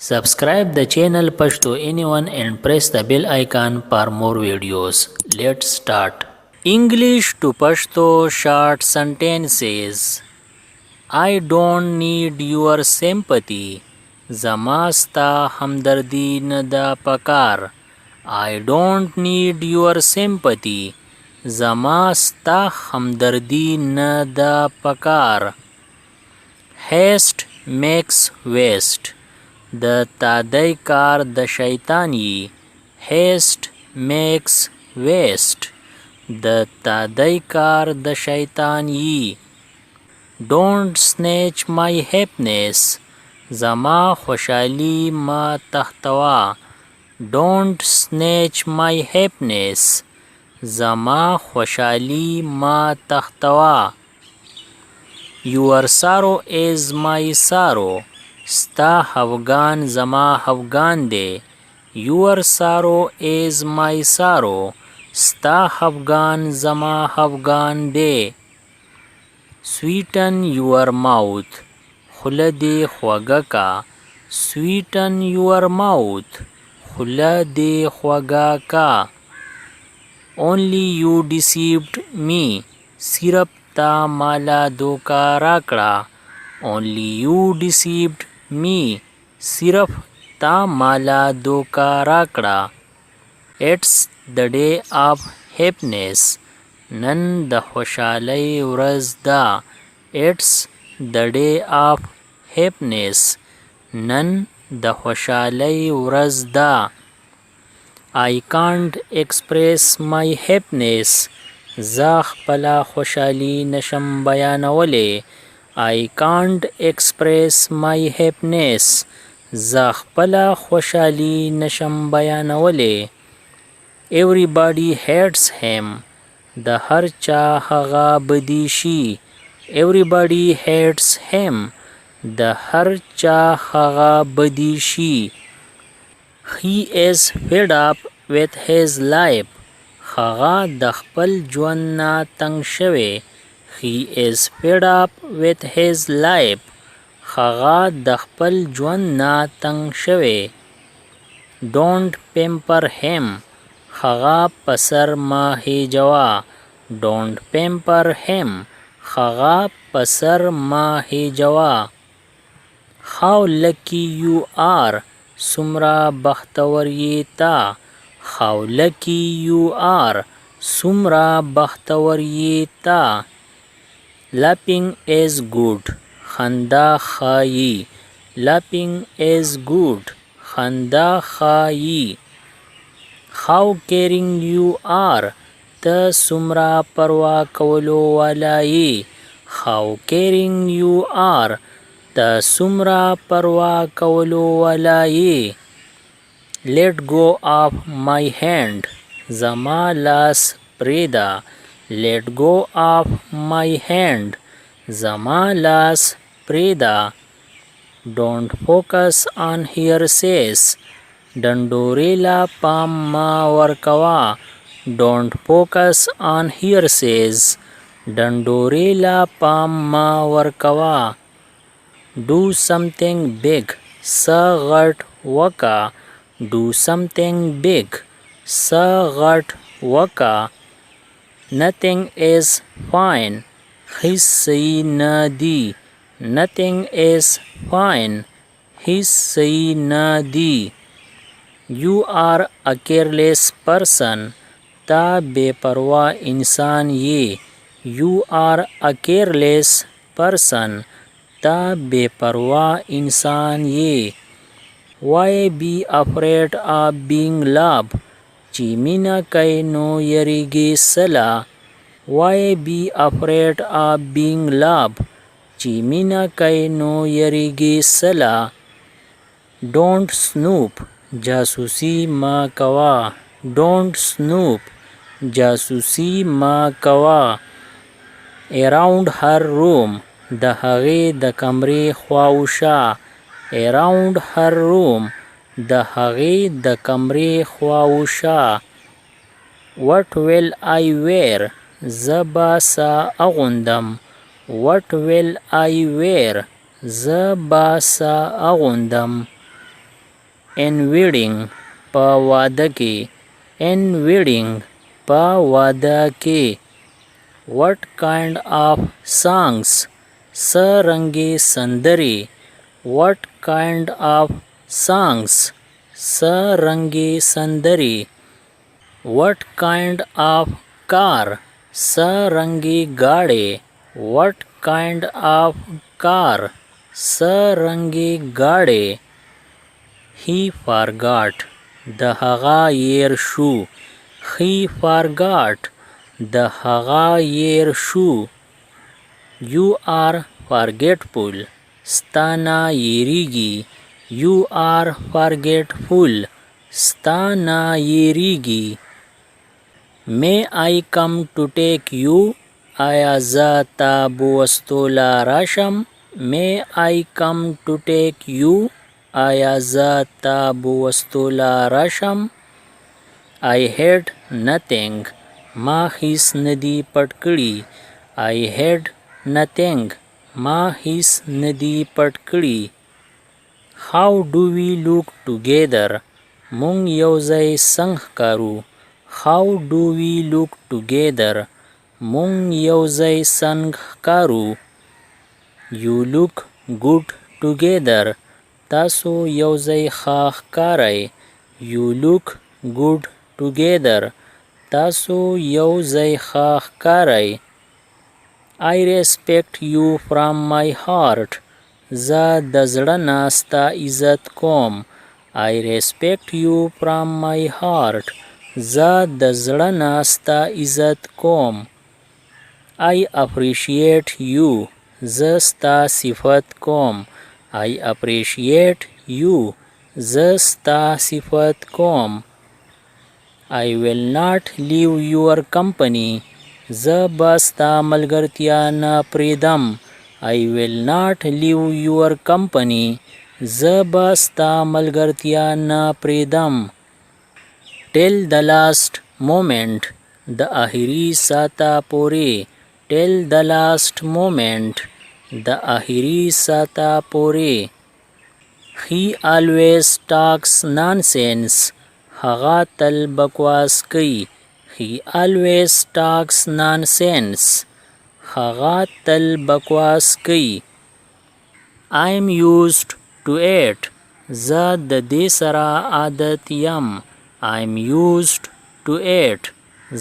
Subscribe the channel Pashto Anyone and press the bell icon for more videos. Let's start. English to Pashto short sentences. I don't need your sympathy. Zamasta hamdardi nada pakar. I don't need your sympathy. Zamasta hamdardi nada pakar. Haste makes waste. د تادی کار د شیطان یي. هیسټ میکس ویسٹ. د تادی کار د شیطان یي. ډونټ سنیچ مای هیپنس. زما خوشحالي ما تختوا. ډونټ سنیچ مای هیپنس. زما خوشحالي ما تختوا. Your sorrow is my sorrow. ستا خفګان زما خفګان دی. Your sorrow is my sorrow. ستا خفګان زما خفګان دی. Sweeten your mouth. خوله دې خوږه کا. Sweeten your mouth. خوله دې خوږه کا. Only you deceived me. صرف تا مالا دوکا راکړه. Only you deceived me. صرف تا مالا دوکا راکړه. It's the day of happiness. نن د خوشحالۍ ورځ ده. It's the day of happiness. نن د خوشحالۍ ورځ ده. I can't express my happiness. زه خپله خوشحالي نشم بیانولی. I can't express my happiness. زه خپله خوشحالي نشم بیانولی. Everybody hates him. د هر چا هغه بدي شي. Everybody hates him. د هر چا هغه بدي شي. He is fed up with his life. هغه د خپل ژوند نه تنګ شوی. He is fed up with his life. هغه د خپل ژوند نه تنګ شوی. Don't pamper him. هغه په سر مه هیجوه. Don't pamper him. هغه په سر مه هیجوه. How lucky you are. څومره بختور یې ته. How lucky you are. څومره بختور یې ته. Laughing is good. خندا ښایي. Laughing is good. خندا ښایي. How caring you are. ته څومره پروا کولو والا یې. How caring you are. ته څومره پروا کولو والا یې. Let go of my hand. زما لاس پرېږده. Let go of my hand. زما لاس پرېږده. Don't focus on hearsays. ډنډورې له پام مه ورکوه. Don't focus on hearsays. ډنډورې له پام مه ورکوه. Do something big. څه غټ وکړه. Do something big. څه غټ وکړه. Nothing is fine. هیڅ صحیح نه دي. Nothing is fine. هیڅ صحیح نه دي. You are a careless person. تا بے پروا انسان یې. You are a careless person. تا بے پروا انسان یې. Why be afraid of being loved. چې مینه کوي نو یریږي سله. Why be afraid of being loved. چې مینه کوي نو یریږي سله. Don't snoop. جاسوسي مه کوه. Don't snoop. جاسوسي مه کوه. Around her room. د هغې د کمرې خواوشا. Around her room. د هغې د کمرې خواوشا. What will I wear. زه به څه اغوندم. What will I wear. زه به څه اغوندم. in wedding په واده کې in wedding په واده کې what kind of songs سرنګي سندري what kind of songs سرنګي سندري what kind of car سرنګي गाड़ी what kind of car سرنګي गाड़ी he forgot د هغه ير شو he forgot د هغه ير شو you are forgetful ستانا یریږي you are forgetful ستانا یریږي may I come to take you آیا زه تا بوستولا راشم may I come to take you آیا زه تا بوستولا راشم I had nothing ما هیڅ ندی پټ کړي I had nothing ما هیڅ ندی پټ کړي how do we look together مونږ یوځای څنګه کارو how do we look together مونږ یوځای څنګه کارو you look good together تاسو یوځای ښه ښکارئ you look good together تاسو یوځای ښه ښکارئ I respect you from my heart زه د زړه نه ستا عزت کوم I respect you from my heart زه د زړه نه ستا عزت کوم I appreciate you زه ستا صفت کوم I appreciate you زه ستا صفت کوم I will not leave your company زه به ستا ملګرتیا نه پرېږدم I will not leave your company زه به ستا ملګرتیا نه پرېږدم till the last moment د آخري ساعته پورې till the last moment د آخري ساعته پورې he always talks nonsense هغه تل بکواس کوي he always talks nonsense هغه تل بکواس کوي I am used to it زه د دې سره عادت یم I am used to it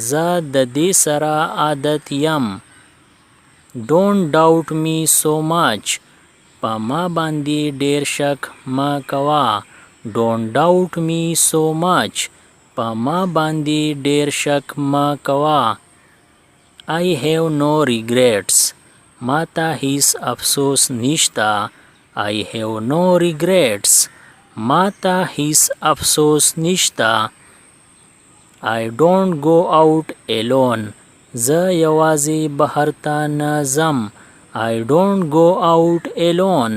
زه د دې سره عادت یم don't doubt me so much په ما باندې ډیر شک مه کوه don't doubt me so much په ما باندې ډیر شک مه کوه I have no regrets ما ته هیڅ افسوس نشته I have no regrets ما ته هیڅ افسوس نشته I don't go out alone زه یوازې بهر ته نه ځم I don't go out alone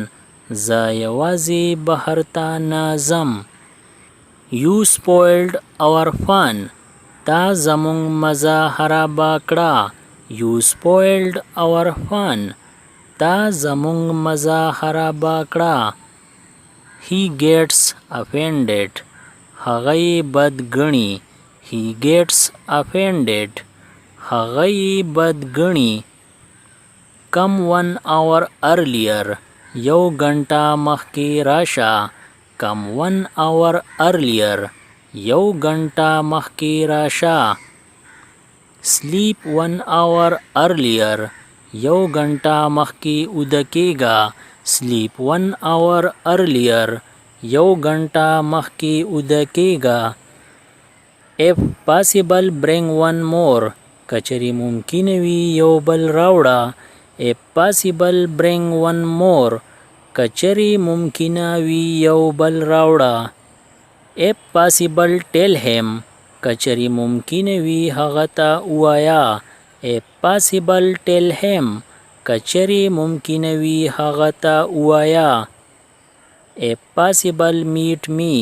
زه یوازې بهر ته نه ځم You spoiled our fun تا زمونږ مزه خرابه کړه You spoiled our fun تا زمونږ مزه خرابه کړه He gets offended هغه یې بد ګڼي He gets offended هغه یې بد ګڼي Come 1 hour earlier یو غنټه مخکې راشه Come 1 hour earlier یو غنټه مخکې راشه Sleep 1 hour earlier یو غنټه مخکې ویده کېږه Sleep 1 hour earlier یو غنټه مخکې ویده کېږه If possible bring one more کچری ممکن وي یو بل راوړه If possible bring one more کچری ممکن وي یو بل راوړه If possible tell him کچری ممکن وي هغه ته ووایه If possible tell him کچری ممکن وي هغه ته ووایه If possible meet me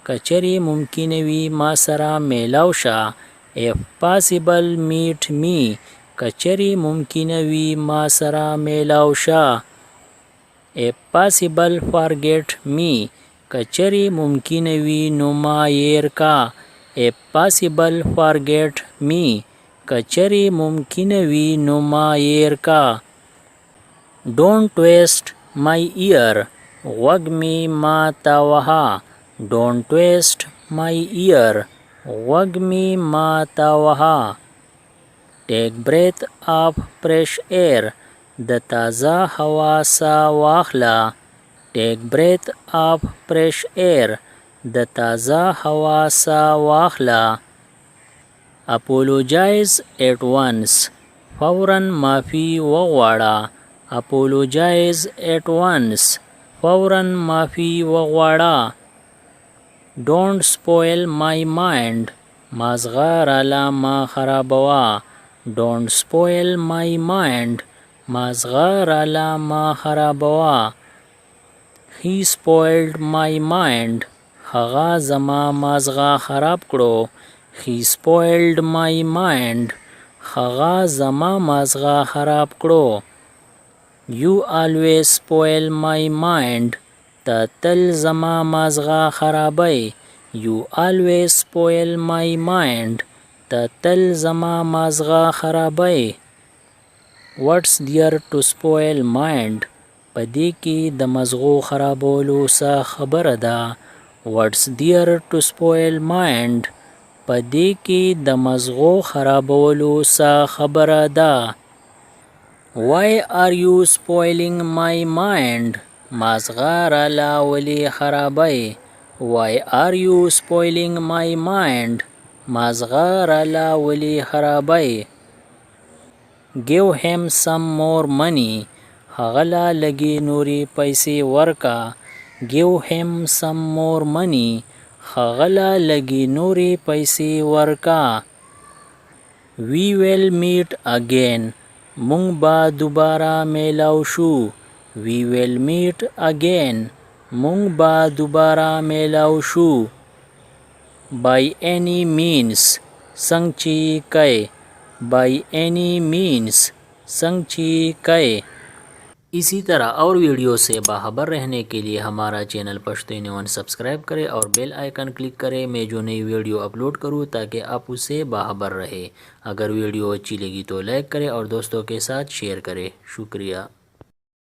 کچری ممکن وي ما سره میلاو شه If possible meet me کچری ممکن وي ما سره میلاو شه If possible forget me کچری ممکن وي نو ما هیر کا. if possible forget me. کچری ممکن وي نو ما هیر کا. don't waste my ear. غوږ می ما تاوهه. don't waste my ear. غوږ می ما تاوهه. take breath of fresh air. د تازه هوا ساه واخله. take breath of fresh air. د تازه هوا ساه واخله. apologize at once. فوراً معافي وغواړه. apologize at once. فوراً معافي وغواړه. don't spoil my mind. مازغه راله ما خرابوه. don't spoil my mind. مازغه راله ما خرابوه. he spoiled my mind. هغه زما مازغه خراب کړو. he spoiled my mind. هغه زما مازغه خراب کړو. you always spoil my mind. ته تل زما مازغه خرابی. you always spoil my mind. ته تل زما مازغه خرابی. what's there to spoil mind. په دې کې د مزغو خرابولو څه خبره ده. what's there to spoil mind. په دې کې د مزغو خرابولو څه خبره ده. why are you spoiling my mind. مازغه راله ولې خرابی. why are you spoiling my mind. مازغه راله ولې خرابی. give him some more money. هغه له لږې نورې پیسې ورکا. give him some more money. هغه له لږې نورې پیسې ورکا. we will meet again. مونږ به دوباره میلاو شو. we will meet again. مونږ به دوباره میلاو شو. by any means. څنګه چې کوي. by any means. څنګه چې کوي. इसी तरह और वीडियो से बाखबर रहने के लिए हमारा चैनल Pashto news subscribe करें और बेल आइकन क्लिक करें। मैं जो नई वीडियो अपलोड करूं ताकि आप उससे बाखबर रहे। अगर वीडियो अच्छी लगी तो लाइक करें और दोस्तों के साथ शेयर करें। शुक्रिया।